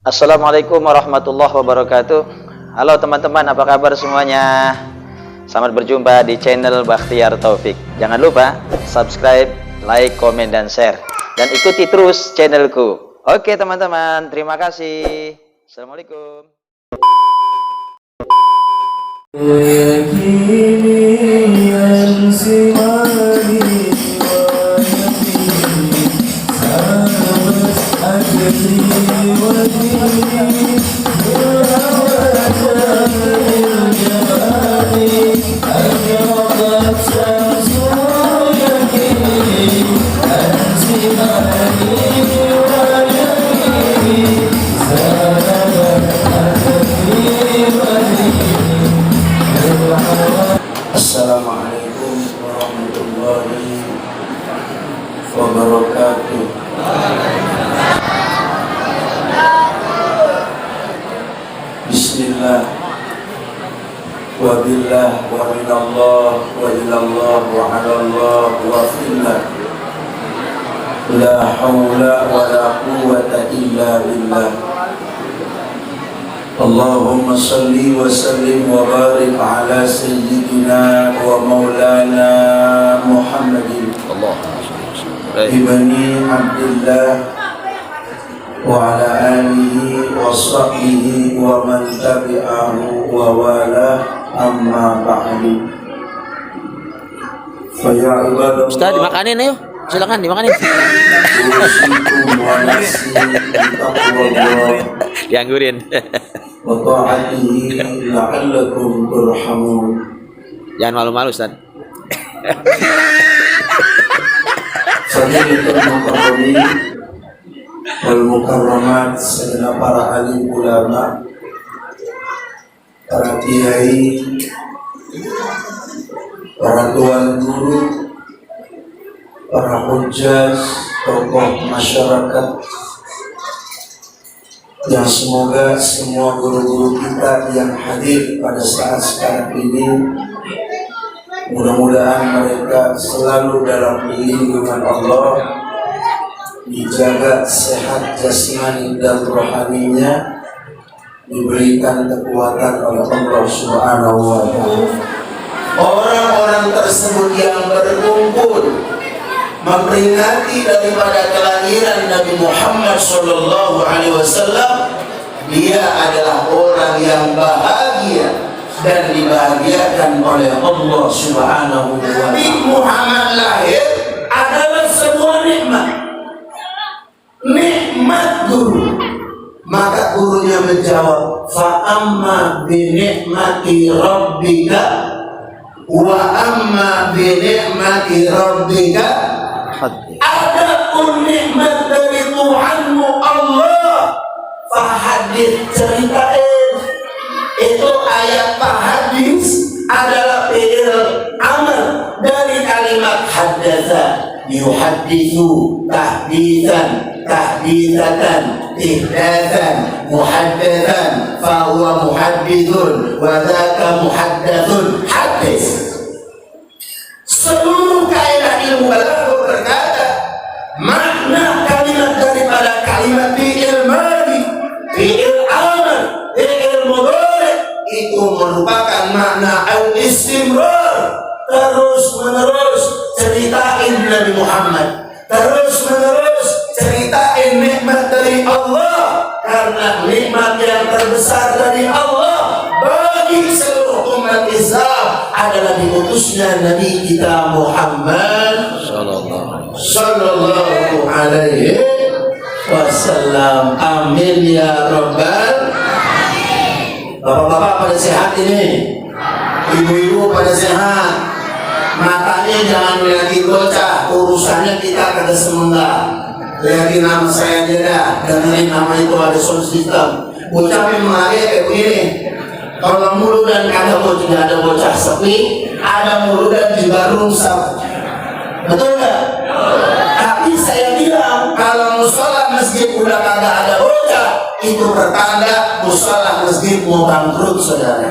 Assalamualaikum warahmatullahi wabarakatuh. Halo teman-teman, apa kabar semuanya? Selamat berjumpa di channel Bakhtiar Taufik. Jangan lupa subscribe, like, komen, dan share. Dan ikuti terus channelku. Oke teman-teman, terima kasih. Assalamualaikum. Assalamualaikum warahmatullahi wabarakatuh. Bismillah wa billah wa minallah wa ilallah wa alallah wa fillah. La hawla wa la quwwata illa billah. Allahumma salli wa sallim wa barik ala sayyidina wa maulana Muhammadin ibni Abdullah wa ala alihi wa sahbihi wa man tabi'ahu wa wala, amma ba'du. Fa ya ibadallah, Ustaz, dimakanin ayo. Silakan dimakanin. Dianggurin. Wa ta'atihi la'allakum turhamun. Jangan malu-malu, Ustaz. Fadilatul mukarramin wal mukarramat, segenap para alim ulama, para kiai, para tuan guru, para hujjah, tokoh masyarakat, yang semoga semua guru-guru kita yang hadir pada saat sekarang ini, mudah-mudahan mereka selalu dalam lindungan Allah, dijaga sehat jasmani dan rohaninya, diberikan kekuatan oleh Allah Subhanahu wa Ta'ala. Orang-orang tersebut yang berkumpul memperingati daripada kelahiran Nabi Muhammad SAW, dia adalah orang yang bahagia dan dibahagiakan oleh Allah Subhanahu wa Ta'ala. Nabi Muhammad lahir adalah sebuah nikmat guru. Maka gurunya menjawab, fa amma bi ni'mati rabbika wa amma bi ni'mati rabbika, adapun nikmat dari Tuhanmu Allah, fahadits, ceritain. Itu ayat fahadits adalah fi'il amr dari kalimat haddatsa, yuhadditsu, tahditsan, tahditsatan, ihdatsan, muhaddatsan, fa huwa muhadditsun wa dzaka muhaddatsun, hadits. Seluruh kaidah ilmu balaghah berkata makna kalimat daripada kalimat fi'il madhi, fi'il amr, fi'il mudhari itu merupakan makna al-istimrar, terus menerus ceritain Nabi Muhammad, terus menerus ceritain nikmat dari Allah, karena nikmat yang terbesar dari Allah bagi seluruh umat Islam adalah diutusnya Nabi kita Muhammad sallallahu alaihi wasallam. Amin ya rabbal alamin. Bapak-bapak pada sehat ini, ibu-ibu pada sehat, matanya jangan melihat bocah, urusannya kita kata semenggak. Lihatin nama saya aja dah, dengerin nama itu ada sound system. Bocah memang kayak begini. Kalau mulu dan kada tidak ada bocah sepi, ada mulu dan juga rungsap. Betul nggak? Tapi saya bilang kalau musola masjid udah kagak ada bocah, itu pertanda musola masjid mau bangkrut, saudara.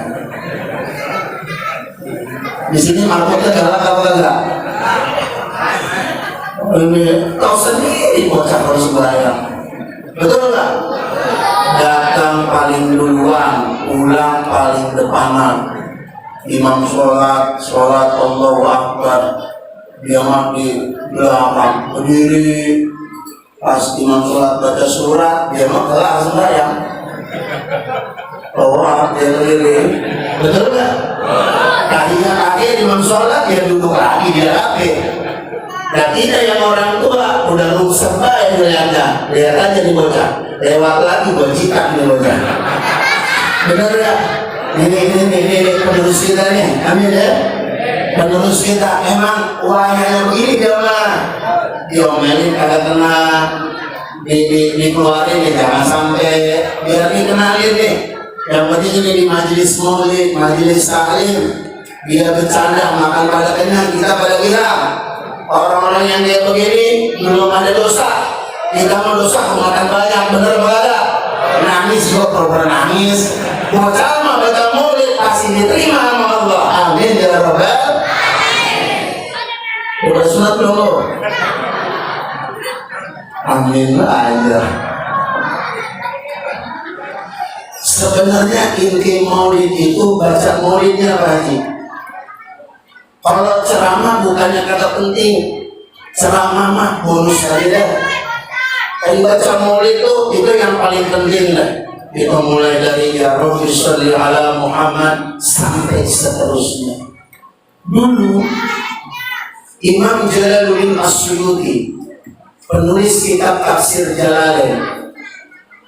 Di sini marketnya galak apa enggak? Ini tahu sendiri bocah kalau sembahyang. Betul nggak? Imam sholat Allahu Akbar, dia di belakang berdiri. Pas imam sholat baca surat, dia mah kelar sembahyang. Orang dia berdiri, betul nggak? Tadinya kaget imam sholat, dia duduk lagi, dia rapi. Dan kita yang orang tua udah rusak baik lihatnya, lihat aja di bocah, lewat lagi bojikan di bocah. Benar ya? Ini penerus kita nih, amin ya. Penerus kita emang wahai begini dia mah, diomelin kagak tenang, dikeluarin ya, jangan sampai biar dikenalin nih. Yang penting ini di majelis maulid, majelis taklim, dia bercanda makan pada kenyang, kita pada bilang orang-orang yang kayak begini belum ada dosa. Kita mau dosa makan banyak, bener banget. Nangis juga pura-pura nangis. Bocah mah baca maulid pasti diterima sama Allah. Amin ya rabbal. Udah sunat belum lo? Amin aja. Sebenarnya inti maulid itu baca maulidnya apa sih? Kalau ceramah bukannya kata penting, ceramah mah bonus aja deh. Kalau baca maulid itu yang paling penting deh. Itu mulai dari ya Rabbi sholli ala Muhammad sampai seterusnya. Dulu Imam Jalaluddin As-Suyuti, penulis kitab Tafsir Jalalain,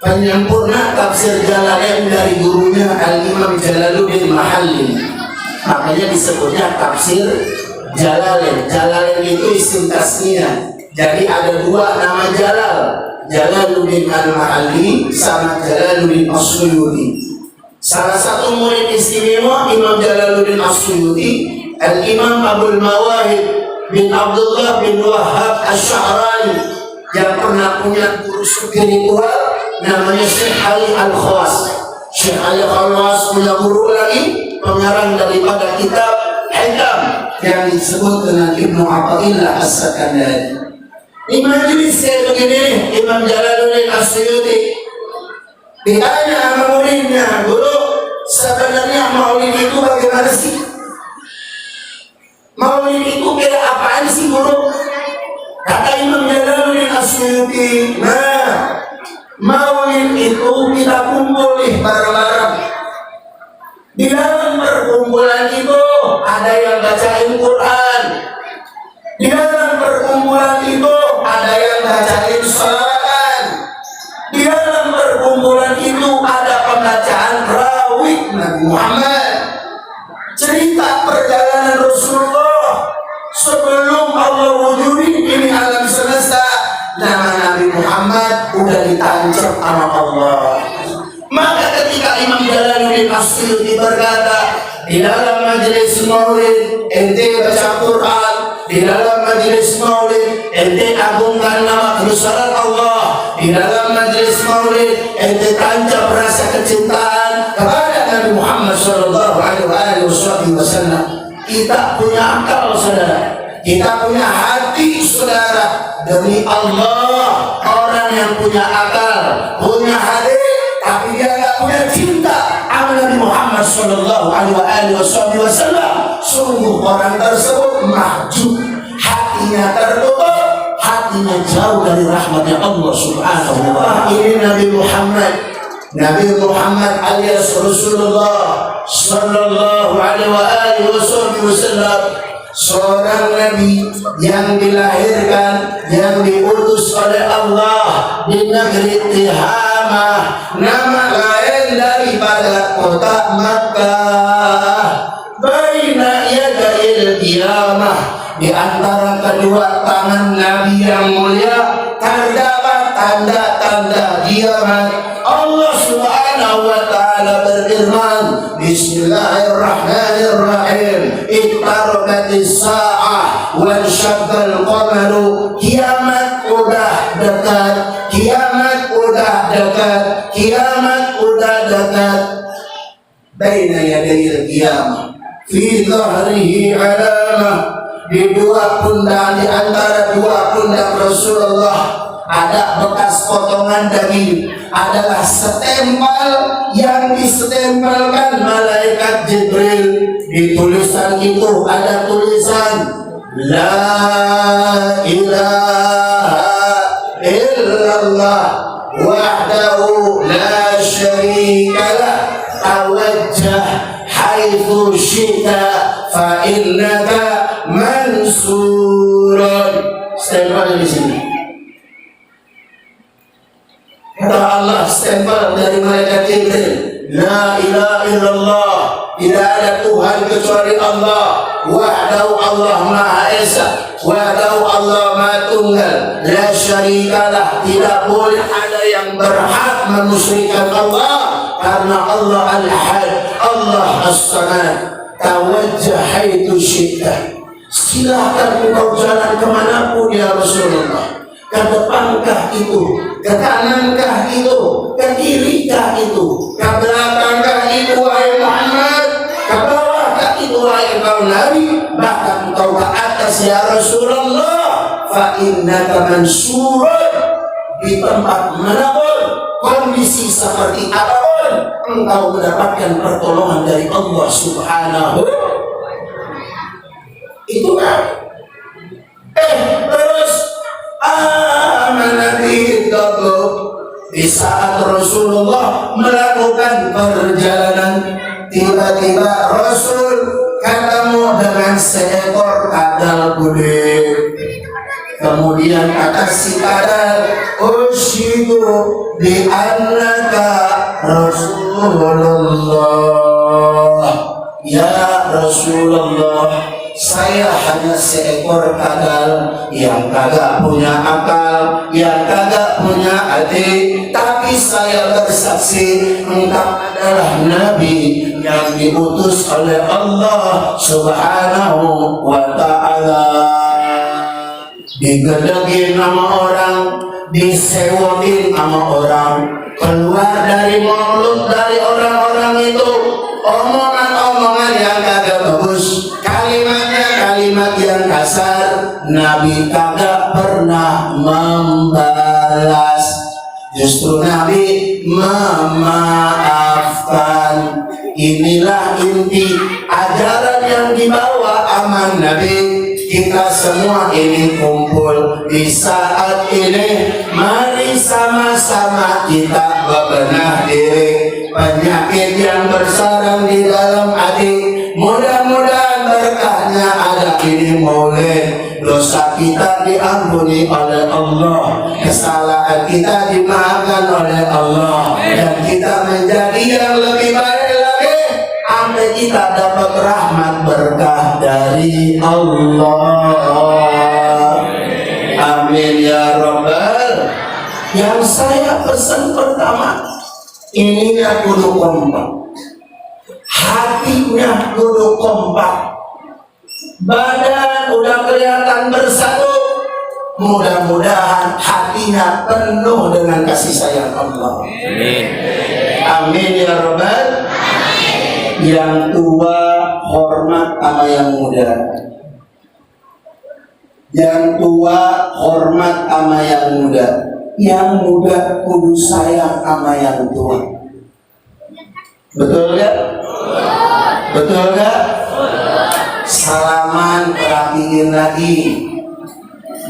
penyempurna Tafsir Jalalain dari gurunya Al-Imam Jalaluddin Mahalli, makanya disebutnya Tafsir Jalalain. Jalalain itu isim tasniyah, jadi ada dua nama Jalal, Jalaluddin Al-Mahalli sama Jalaluddin As-Suyuti. Salah satu murid istimewa Imam Jalaluddin As-Suyuti, Al-Imam Abdul Mawahib bin Abdullah bin Wahab Asy-Sya'rani, yang pernah punya guru spiritual namanya Syekh Ali Al-Khawas. Syekh Ali Al-Khawas punya guru lagi, pengarang daripada kitab Hikam yang disebut dengan Ibnu Athaillah As-Sakandari. Di majelis kayak begini, Imam Jalaluddin As-Suyuti ditanya sama muridnya, guru, sebenarnya maulid itu bagaimana sih? Maulid itu kayak apaan sih guru? Kata Imam Jalaluddin As-Suyuti, nah, maulid itu kita kumpul nih bareng-bareng. Di dalam perkumpulan itu ada yang bacain Quran. Di dalam perkumpulan itu ada yang bacain salawat. Di dalam perkumpulan itu ada pembacaan rawih Nabi Muhammad. Cerita perjalanan Rasulullah sebelum Allah wujudin ini alam semesta. Nama Nabi Muhammad udah ditancap sama Allah. Maka ketika Imam Jalaluddin As-Suyuti berkata, di dalam majelis maulid ente baca Quran, di dalam majelis maulid ente agungkan nama kebesaran Allah, di dalam majelis maulid ente tancap rasa kecintaan kepada Nabi Muhammad sallallahu alaihi wasallam. Kita punya akal, saudara. Kita punya hati, saudara. Demi Allah, orang yang punya akal, punya hati, tapi dia nggak punya cinta sama Nabi Muhammad sallallahu alaihi wasallam, sungguh orang tersebut mahjub, hatinya tertutup, hatinya jauh dari rahmatnya Allah subhanahu wa ta'ala. Ini Nabi Muhammad alias Rasulullah sallallahu alaihi wasallam, seorang nabi yang dilahirkan, yang diutus oleh Allah di negeri Tihamah, nama lain daripada kota Makkah. Baina yadayil qiyamah, di antara kedua tangan Nabi yang mulia terdapat tanda-tanda kiamat. Allah Subhanahu wa ta'ala berfirman, Bismillahirrahmanirrahim, iqtarabatis sa'ah wa syaqqal qamaru. Kiamat udah dekat, kiamat udah dekat, kiamat udah dekat. Baina yadayil qiyamah, fi dhahrihi alamah, di dua pundak, di antara dua pundak Rasulullah ada bekas potongan daging, adalah stempel yang ditempelkan malaikat Jibril. Di tulisan itu ada tulisan La ilaha illallah wahdahu la syarikalah tawajjah haitsu syi'ta fa innaka mansurun. Stempel di sini. Kata Allah, stempel dari malaikat Jibril. La ilaha illallah, tidak ada Tuhan kecuali Allah. Wahdahu, Allah Maha Esa. Wahdahu, Allah Maha Tunggal. La syarikalah, tidak boleh ada yang berhak memusyrikan Allah, karena Allah Al-Had, Allah As-Samad. Tawajjah haitsu syi'ta. Silahkan engkau jalan kemanapun ya Rasulullah. Ke depankah itu, ke kanankah itu, ke kirikah itu, ke belakangkah itu wahai Muhammad, ke bawahkah itu wahai engkau Nabi, bahkan engkau ke atas ya Rasulullah. Fa innaka mansurun, di tempat manapun, kondisi seperti apapun, engkau mendapatkan pertolongan dari Allah Subhanahu. Itu kan? Terus Nabi di saat Rasulullah melakukan perjalanan, tiba-tiba Rasul ketemu dengan seekor kadal kulit. Kemudian kata si kadal, "Ushidu bi annaka Rasulullah." Ya Rasulullah, saya hanya seekor kadal yang kagak punya akal, yang kagak punya hati, tapi saya bersaksi engkau adalah Nabi yang diutus oleh Allah Subhanahu wa ta'ala. Digedegin sama orang, disewokin sama orang, keluar dari mulut dari orang-orang itu omongan-omongan yang kagak bagus, kalimat yang kasar. Nabi kagak pernah membalas, justru Nabi memaafkan. Inilah inti ajaran yang dibawa aman Nabi. Kita semua ini kumpul di saat ini, mari sama-sama kita bebenah diri penyakit yang bersarang di dalam hati. Mudah-mudahan berkahnya ada ini maulid, dosa kita diampuni oleh Allah, kesalahan kita dimaafkan oleh Allah, dan kita menjadi yang lebih baik lagi sampai kita dapat rahmat berkah dari Allah. Amin ya Rabbal. Yang saya pesan pertama, ininya kudu kompak, hatinya kudu kompak, badan udah kelihatan bersatu. Mudah-mudahan hatinya penuh dengan kasih sayang Allah. Amin. Amin ya Rabbal. Yang tua hormat sama yang muda, yang tua hormat sama yang muda, yang muda kudu sayang sama yang tua. Betul gak? Betul gak? Salaman rapiin lagi.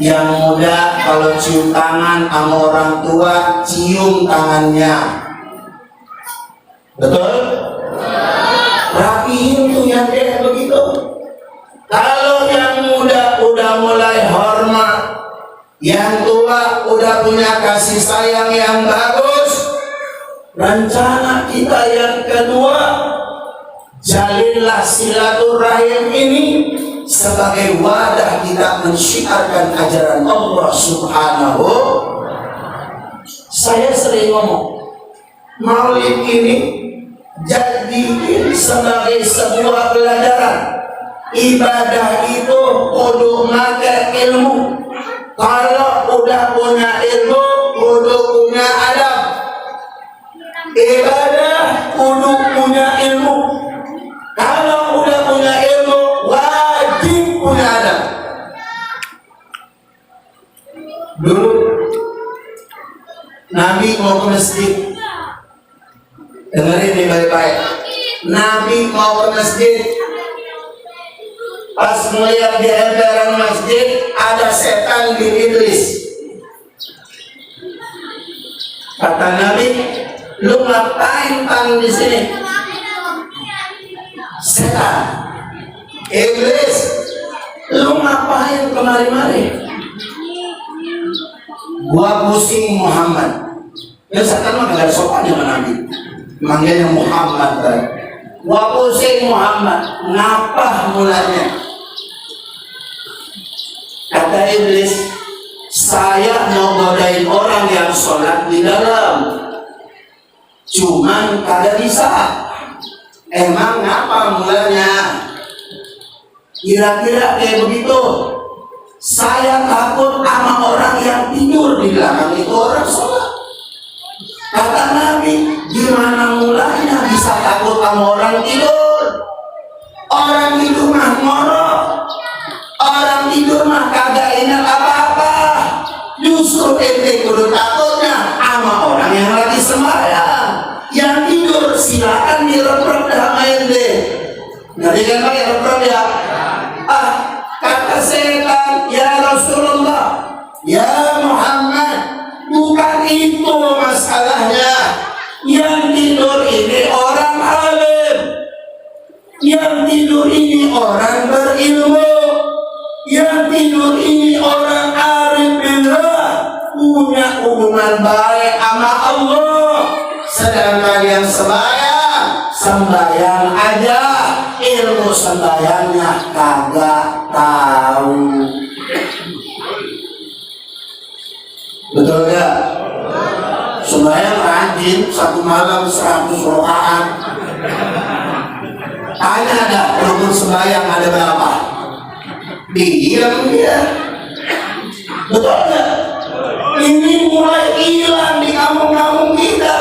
Yang muda kalau cium tangan sama orang tua, cium tangannya. Betul? Rapiin tuh yang kayak begitu. Kalau yang muda udah mulai hormat, yang tua udah punya kasih sayang yang bagus, rencana kita yang kedua, jalinlah silaturahim ini sebagai wadah kita mensyiarkan ajaran Allah Subhanahu. Saya sering ngomong, maulid ini jadiin sebagai sebuah pelajaran. Ibadah itu kudu make ilmu. Kalau udah punya ilmu, kudu punya adab. Ibadah kudu punya ilmu. Kalau udah punya ilmu, wajib punya adab. Dulu ke masjid. Dengerin nih baik-baik. Nabi mau ke masjid. Pas melihat di emperan masjid ada setan bin Iblis. Kata Nabi, lu ngapain pan di sini? Setan, Iblis, lu ngapain kemari-mari? Gua pusing Muhammad. Ya setan mah gak ada sopan sama Nabi. Manggilnya Muhammad kan. Gua pusing Muhammad. Ngapa mulanya? Kata Iblis, saya mau godain orang yang sholat di dalam, cuman kagak bisa. Emang ngapa mulanya? Kira-kira kayak begitu. Saya takut sama orang yang tidur di belakang itu orang sholat. Kata Nabi, gimana mulanya bisa takut sama orang tidur? Orang tidur mah ngorok. Orang tidur mah kagak ingat apa-apa. Justru ente kudu takutnya sama orang yang lagi sembahyang. Yang tidur silakan direp-rep sama ente. Ngerti kan Pak, rep-rep ya? Kata setan, ya Rasulullah, ya Muhammad, bukan itu masalahnya. Yang tidur ini orang alim. Yang tidur ini orang berilmu. Yang tidur ini orang arif billah, punya hubungan baik sama Allah. Sedangkan yang sembahyang aja, ilmu sembahyangnya kagak tahu. Betul gak? Sembahyang rajin, satu malam 100 rakaat. Tanya ada rukun sembahyang ada berapa? Dihilang dia. Betul gak? Ini mulai hilang di kampung-kampung kita.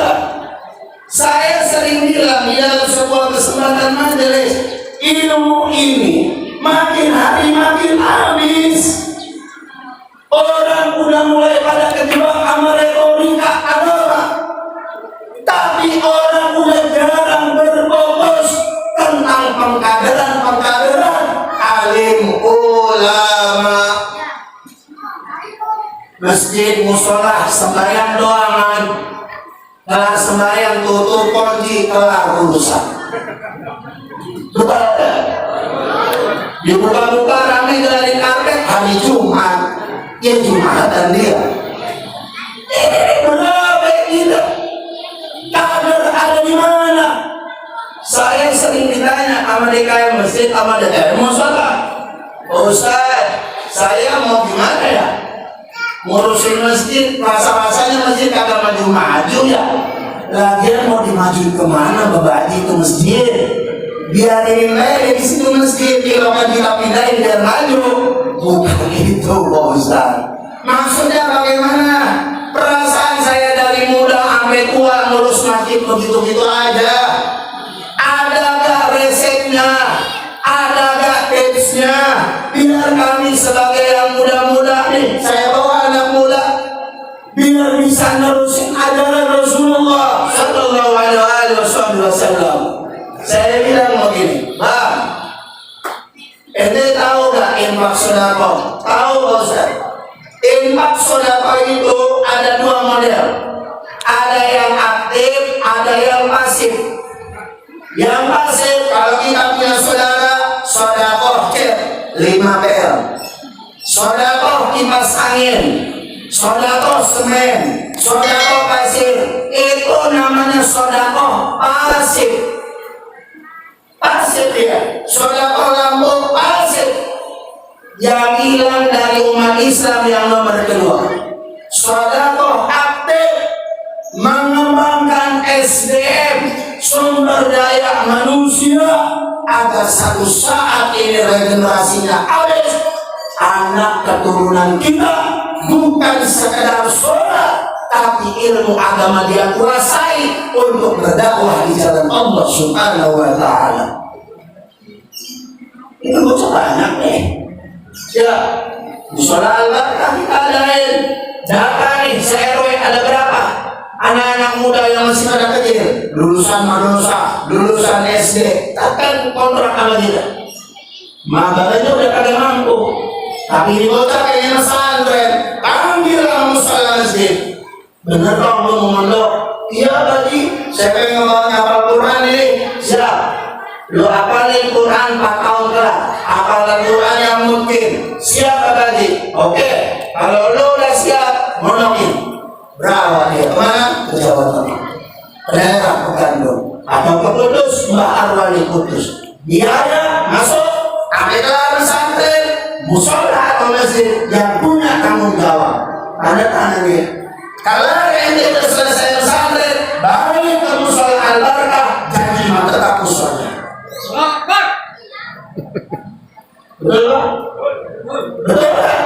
Saya sering bilang di dalam sebuah kesempatan majelis, ilmu ini makin hari makin habis. Orang udah mulai pada kejebak sama retorika agama, tapi orang udah jarang berfokus tentang pengkaderan alim ulama. Masjid, musola, sembahyang doangan, kelar sembahyang tutup kunci, kelar urusan. Betul. Dibuka-buka ramai dari karpet hari Jumat. Ya Jumatan dia. Berapa itu? Kader ada di mana? Saya sering ditanya sama DKM masjid, sama DKM musola, Ustaz, saya mau gimana ya? Ngurusin masjid, rasa-rasanya masjid kagak maju-maju ya. Lagian mau dimajuin kemana Bapak itu masjid? Biarin aja di situ masjid, kalau kan kita pindahin biar maju. Bukan itu Pak Ustaz. Maksudnya bagaimana? Perasaan saya dari muda sampai tua ngurus masjid begitu-begitu aja. Ada gak resepnya? Ada gak tipsnya? Biar kami sebagai yang muda-muda nih, saya bawa anak muda, biar bisa nerusin ajaran Rasulullah Sallallahu Alaihi Wasallam. Saya bilang begini, Bang, ente tahu gak infak sedekah? Tahu Pak Ustaz? Infak sedekah itu ada dua model. Ada yang aktif, ada yang pasif. Yang pasif, kalau kita punya saudara, sedekah cat 5 PL, sedekah kipas angin, sedekah semen, sedekah pasir, itu namanya sedekah pasif. Pasif ya, sedekah lampu pasif. Yang hilang dari umat Islam yang nomor kedua. Sedekah aktif, mengembangkan SDM, sumber daya manusia, agar satu saat ini regenerasinya habis. Anak keturunan kita bukan sekedar sholat, tapi ilmu agama dia kuasai untuk berdakwah di jalan Allah Subhanahu wa Ta'ala. Ini bocah banyak nih. Ya, musola Al-Barakah kita adain. Data nih, se-RW ada berapa? anak-anak muda yang masih pada kecil, lulusan madrasah, lulusan SD, takkan kontrak sama kita. Magalanya udah kagak mampu, tapi ini bocah kayaknya pesantren, panggil sama musola masjid. Bener dong lu mau mondok? Iya tadi, saya pengen ngapal Quran ini. Siap. Lu hafalin Quran 4 tahun kelas, hafalan Quran yang mungkin. Siap tadi. Oke. Kalau lu udah siap, mondokin. Berapa dia? Kemana? Ke Jawa Tengah. Daerah Pekanbaru. Atau ke Kudus, Mbah Arwani Kudus. Biaya masuk. Ambillah pesantren, musola atau masjid yang punya tanggung jawab. Tanda tangan dia. Kalau ente sudah selesai pesantren, balik ke musola Al-Barakah, janji mah tetap musola. Betul Pak? Betul Pak?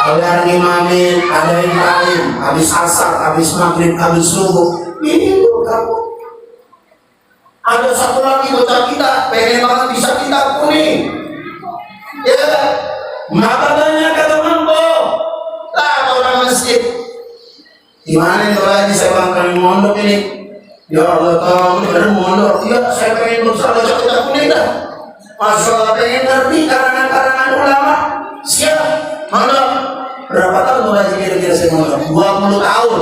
Ada yang imamin, ada yang taklim, habis asar, habis maghrib, habis subuh. Ini kamu. Ada satu lagi bocah kita, pengen banget bisa kita kuning. Ya, maka banyak kata mampu. Lah, orang masjid. Gimana nih kalau lagi saya bangkang mondok ini? Ya Allah, kamu benar mondok. Ya, saya pengen berusaha baca kitab kuning dah. Masya Allah, pengen ngerti karangan-karangan ulama. Siap, mondok. Berapa tahun tuh lagi kira-kira saya mondok? 20 tahun.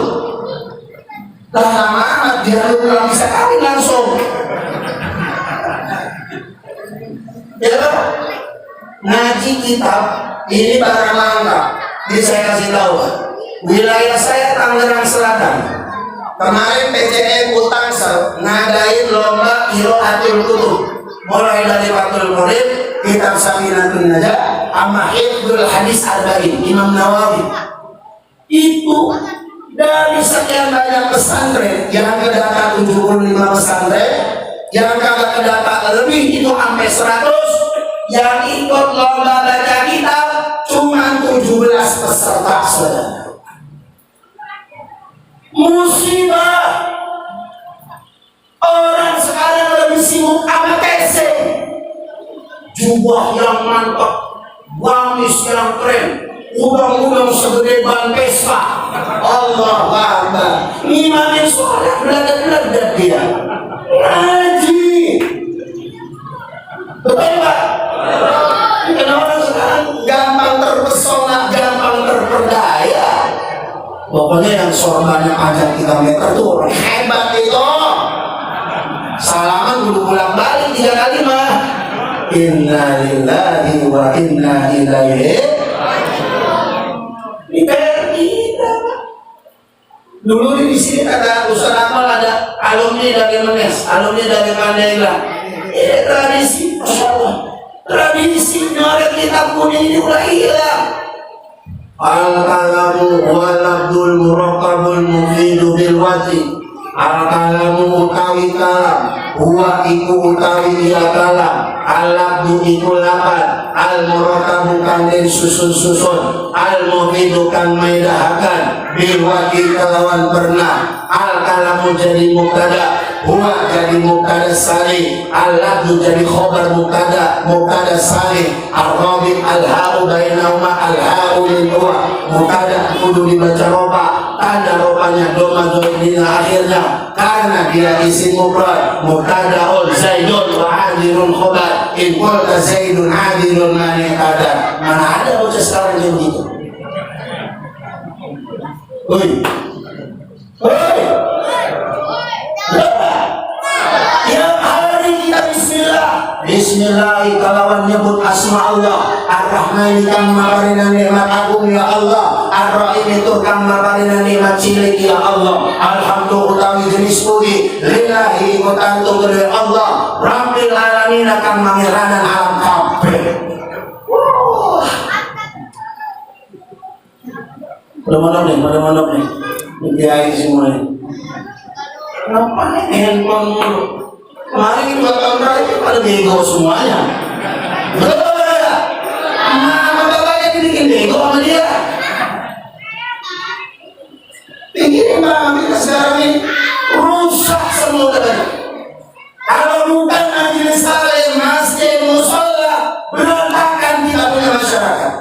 Lah, lama amat, biar lu pulang bisa kawin langsung. Ya Pak, ngaji kitab ini barang langka. Ini saya kasih tahu Pak. Wilayah saya Tangerang Selatan. Kemarin PCM Utangsel ngadain lomba Qiraatul Kutub. Mulai dari Fathul Qorib, kitab Safinatun Najah, sama Hifdzul Hadis Arba'in, Imam Nawawi. Itu dari sekian banyak pesantren yang kedata 75 pesantren, yang kagak kedata lebih itu sampai 100, yang ikut lomba baca kitab cuma 17 peserta saudara. Musibah. Orang sekarang lebih sibuk sama casing, jubah yang mantap, gamis yang keren, udang-udang segede ban Vespa. Allah Akbar. Imamin sholat belajar-belajar dia ngaji. Betul Pak? Karena orang sekarang gampang terpesona, gampang terperdaya. Pokoknya yang sorbannya panjang 3 meter tuh orang hebat itu. Salaman dulu pulang balik 3 kali mah. Inna lillahi wa inna ilaihi. Ini PR kita Pak. Dulu di sini ada Ustaz Akmal, ada alumni dari Menes, alumni dari Pandeglang. Tradisi, Masya Allah. Tradisi nyoret kitab kuning ini udah hilang. Al-kalamu walabdul murakkabul mufidu bil wajib. Al-kalamu utawi kalam, huwa iku utawi iya kalam, al-labdu iku lapan, al-murakabu kan den susun-susun, al-mufidu kan maidahakan, bil wajib kelawan pernah. Al-kalamu jadi mubtada, huwa jadi mubtada salih, al-labdu jadi khobar mubtada salih, al-rabi al-ha'u bainahuma al-ha'u lil huwa, mubtada kudu dibaca roba, tanda robanya doma dina akhirnya, karena dia isim mufrad. Mubtadaul Zaidun wa hadirun khobar, in qulta Zaidun hadirun mani ada. Mana ada bocah sekarang yang begitu? Woi, woi, tiap hari kita bismillah, bismillahi kalawan nyebut asma Allah. Ar-Rahmani kang maparina nikmat agung ya Allah, Ar-Rahim itu kang maparina nikmat cilik ya Allah. Alhamdulillah utawi jenis puji lillahi mutantu gede Allah, Rabbil alamin kang mangiranan alam kabeh. Pada mondok nih, dibiayain semua ini. Ngapain handphone mulu? Kemarin 2 tahun terakhir pada bego semuanya. Betul ya? Mana bapaknya bikin bego sama dia? Pikirin banget kita sekarang ini rusak semua katanya. Kalau bukan majelis taklim, masjid, musola, berantakan kita punya masyarakat.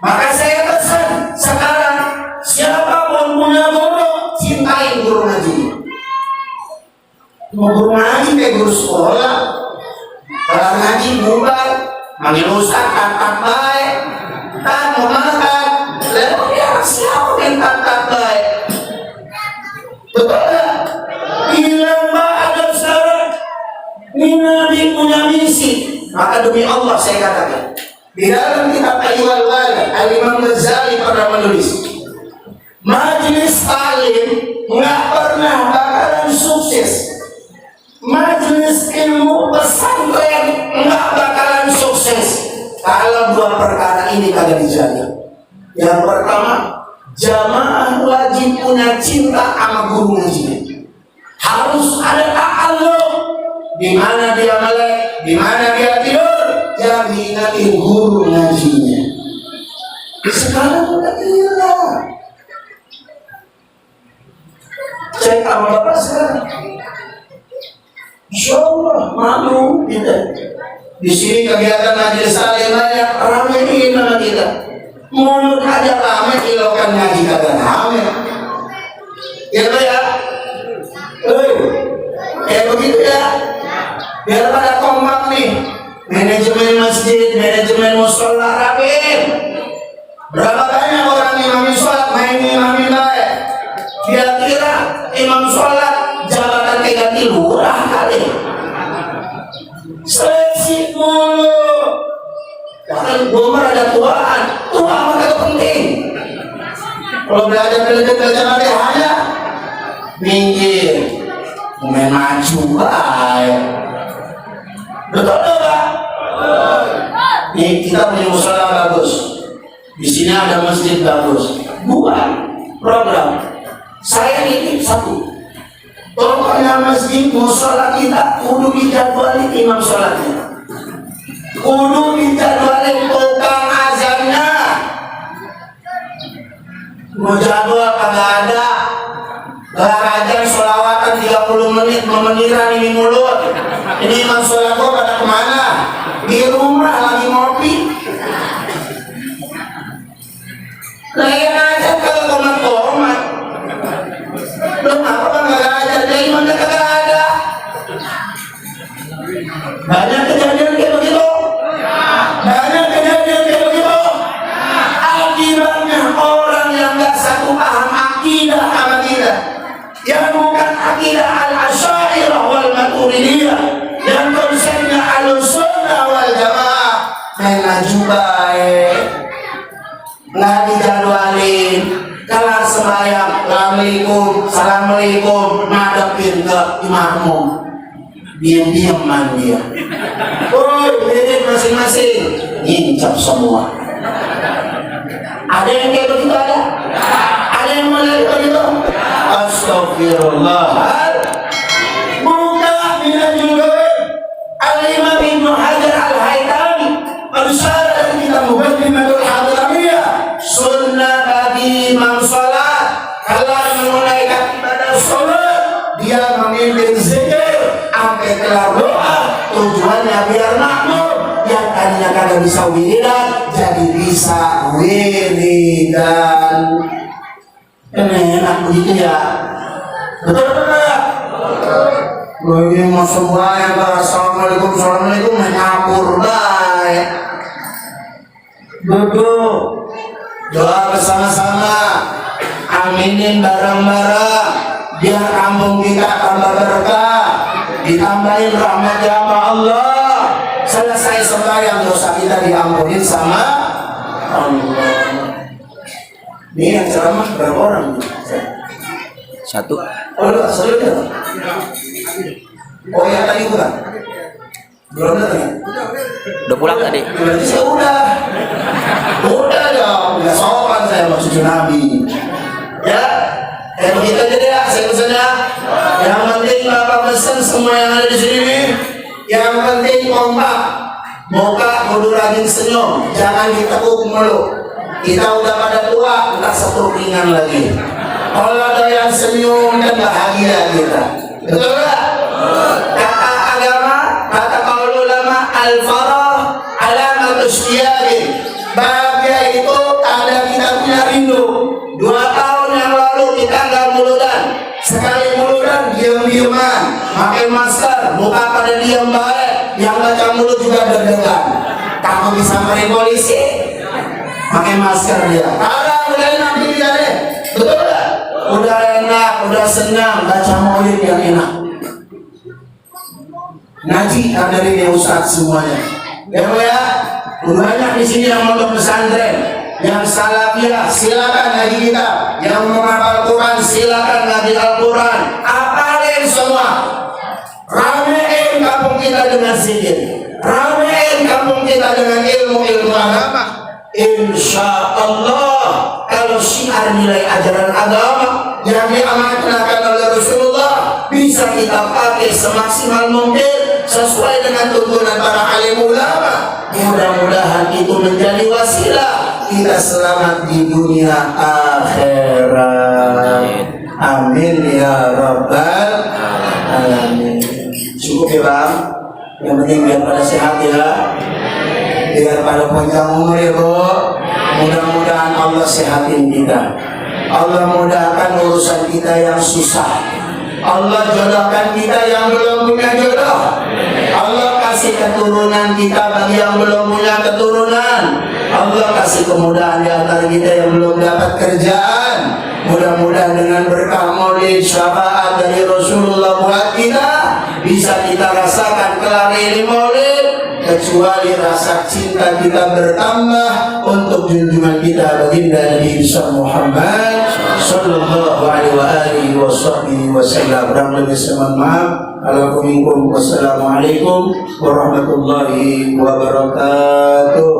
Maka saya pesan sekarang, siapapun punya bodoh, cintai Mau guru ngaji kayak guru sekolah. Kalau ngaji bubar, manggil ustaz tak baik. Kan mau makan, lalu dia siapa yang tak baik? Betul tak? Hilang adab syarat. Ini Nabi punya misi. Maka demi Allah saya katakan, di dalam kitab Al-Walid, Al-Imam Ghazali pernah menulis, majelis taklim nggak pernah bakalan sukses. Majelis ilmu pesantren nggak bakalan sukses kalau dua perkara ini kagak dijaga. Yang pertama, jamaah wajib punya cinta sama guru ngajinya. Harus ada ta'alluq. Di mana dia melek, di mana dia tidur, yang diingatin guru ngajinya. Sekarang udah hilang. Cek sama bapak sekarang. Insya Allah malu kita. Di sini kegiatan majelis taklim banyak, ramein sama kita. Mulut aja rame, ilokan ngaji kagak rame. Gitu ya. Kayak begitu ya. Biar pada kompak nih. Manajemen masjid, manajemen musola rapiin. Berapa banyak orang imamin sholat, main imamin baik. Dia kira imam sholat jabatan kayak ganti lurah kali. Seleksi mulu. Bahkan gue ada tuaan, tua mah kagak penting. Kalau belajar nanti hanya minggir, main maju baik. Betul tak? Nih kita punya musola bagus. Di sini ada masjid bagus. Buat program. Saya nitip satu. Pokoknya masjid musola kita kudu dijadwalin imam sholatnya. Kudu dijadwalin tukang azannya. Mau jadwal kagak ada. Azan sholawatan 30 menit memeniran ini mulut. Ini imam sholat gua pada kemana? Di rumah lagi ngopi. Layan aja kalau komat-komat. Belum apa kan gak ada, dari imamnya kagak ada. Banyak kejadian kayak begitu. Banyak kejadian kayak begitu. Akibatnya orang yang gak satu paham akidah sama kita, yang bukan akidah al-asyairah wal maturidiyah, yang konsepnya al-sunnah wal jamaah, menaju baik, nggak dijadwalin. Kelar sembahyang, assalamualaikum, ngadepin ke imammu, diam-diam dia. Woi, diri masing-masing, ngincap semua. Ada yang kayak begitu ada? Ada yang mulai begitu? Astagfirullah. Buka minajul Al-Imam Ibnu Hajar Al-Haytami bersara dari kitab Muqaddimatul Hadramiyah, sunnah bagi imam sholat. Kalau menunaikan ibadah sholat, dia memimpin zikir sampai kelar doa. Tujuannya biar makmur, yang tadinya kagak bisa wiridan jadi bisa wiridan. Enak begitu ya. Betul tak? Lagi mau sembahyang, assalamualaikum, menyapur baik. Duduk, doa bersama-sama, aminin bareng-bareng, biar kampung kita tambah berkah, ditambahin rahmat sama Allah. Selesai sembahyang, dosa kita diampunin sama Allah. Ini yang ceramah berapa orang? Satu. Oh, satu ya? Oh, yang tadi bukan? Belum datang ya? Udah pulang tadi. Berarti saya udah dong, nggak sopan saya sama cucu Nabi. Ya, kayak begitu aja deh, saya pesannya. Yang penting Bapak pesan semua yang ada di sini. Yang penting kompak, muka kudu rajin senyum, jangan ditekuk mulu. Kita udah pada tua, entah satu ringan lagi. Kalau ada yang senyum dan bahagia kita, betul nggak? Kata agama, kata kaul ulama, al-farah alamatus syiyari. Bahagia itu tanda kita punya rindu. 2 tahun yang lalu kita nggak muludan, sekali muludan diam-diaman. pakai masker, muka pada diam baik, yang baca mulut juga deg-degan, takut disamperin polisi, pakai masker dia. Kadang udah enak dia deh, betul gak? Udah enak, udah senang, baca maulid yang enak. Ngaji dari ini Ustaz semuanya. Ya, banyak di sini yang mondok pesantren, yang salafiyah silakan ngaji kita, yang menghafal Quran silakan ngaji Al-Quran, apalin semua. Ramein kampung kita dengan zikir, ramein kampung kita dengan ilmu-ilmu agama. Insya Allah kalau syiar nilai ajaran agama yang diamanatkan oleh Rasulullah bisa kita pakai semaksimal mungkin sesuai dengan tuntunan para alim ulama. Mudah-mudahan itu menjadi wasilah kita selamat di dunia akhirat. Amin ya rabbal alamin. Cukup ya Bang, yang penting biar pada sehat ya, biar pada panjang umur ya Bu. Mudah-mudahan Allah sehatin kita, Allah mudahkan urusan kita yang susah, Allah jodohkan kita yang belum punya jodoh, Allah kasih keturunan kita bagi yang belum punya keturunan, Allah kasih kemudahan di antara kita yang belum dapat kerjaan. Mudah-mudahan dengan berkah maulid syafaat dari Rasulullah buat kita bisa kita rasakan kelak ini maulid, kecuali rasa cinta kita bertambah untuk junjungan kita baginda Nabi Muhammad sallallahu alaihi wasallam. Kurang lebih saya mohon maaf. Wassalamualaikum warahmatullahi wabarakatuh.